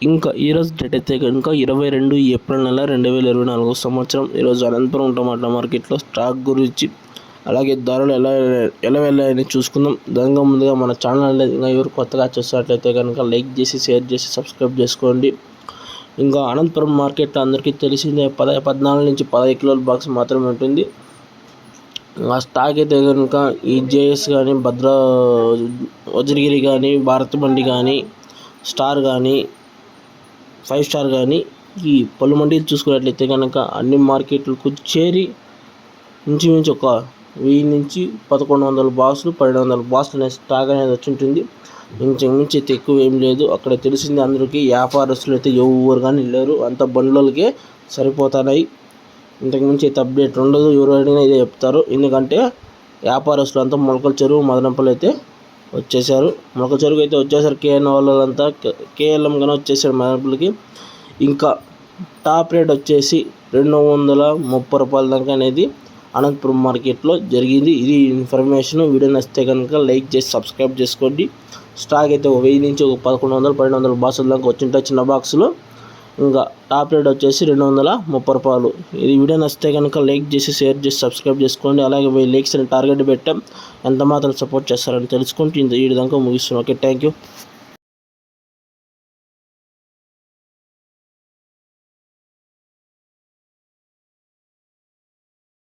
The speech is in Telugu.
ఇంకా ఈరోజు డేట్ అయితే కనుక 22 ఏప్రిల్ నెల 2024 సంవత్సరం. ఈరోజు అనంతపురం టమాటా మార్కెట్లో స్టాక్ గురించి అలాగే ధరలు ఎలా వెళ్ళాయని చూసుకుందాం. దానిగా ముందుగా మన ఛానల్ ఇంకా ఎవరు కొత్తగా చూసినట్లయితే కనుక లైక్ చేసి షేర్ చేసి సబ్స్క్రైబ్ చేసుకోండి. ఇంకా అనంతపురం మార్కెట్లో అందరికీ తెలిసిందే 14 నుంచి 15 కిలోల బాక్స్ మాత్రమే ఉంటుంది. ఆ స్టాక్ అయితే కనుక ఈ జేఎస్ కానీ వజ్రగిరి కానీ భారత్ మండి కానీ స్టార్ కానీ 5 స్టార్ కానీ ఈ పలు మండీలు చూసుకున్నట్లయితే కనుక అన్ని మార్కెట్లకు చేరి ఇంచుమించు ఒక 1000 నుంచి 1100 బాక్సులు 1200 బాక్సులు అనే స్టాక్ అనేది వచ్చి ఉంటుంది. ఇంచుమించు అయితే ఎక్కువ ఏం లేదు. అక్కడ తెలిసింది అందరికీ వ్యాపారస్తులు అయితే ఎవరు కానీ లేరు, అంత బండ్లకే సరిపోతున్నాయి. ఇంతకుమించి అయితే అప్డేట్ ఉండదు. ఎవరు అడిగినా ఇదే చెప్తారు. ఎందుకంటే వ్యాపారస్తులు అంతా మొలకల చెరువు మదనపల్లి అయితే వచ్చేసారు. మొలకల చెరువుకి అయితే వచ్చేసారు. కేఎన్ వాళ్ళంతా కేఎల్ఎం కానీ వచ్చేసారు మదనపల్లికి. ఇంకా టాప్ రేట్ వచ్చేసి 230 రూపాయల దాకా అనేది అనంతపురం మార్కెట్లో జరిగింది. ఇది ఇన్ఫర్మేషన్. వీడియో నచ్చితే కనుక లైక్ చేసి సబ్స్క్రైబ్ చేసుకోండి. స్టాక్ అయితే 1000 నుంచి 1100 1200 బాక్సుల దాకా వచ్చింటాయి చిన్న బాక్సులు. ఇంకా టాప్ రేట్ వచ్చేసి 230 రూపాయలు. ఇది వీడియో నచ్చితే కనుక లైక్ చేసి షేర్ చేసి సబ్స్క్రైబ్ చేసుకోండి. అలాగే 1000 లైక్స్ అని టార్గెట్ పెట్టాం. ఎంత మాత్రం సపోర్ట్ చేస్తారని తెలుసుకుంటూ ఈ విధంగా ముగిస్తున్నాం. Okay, thank you.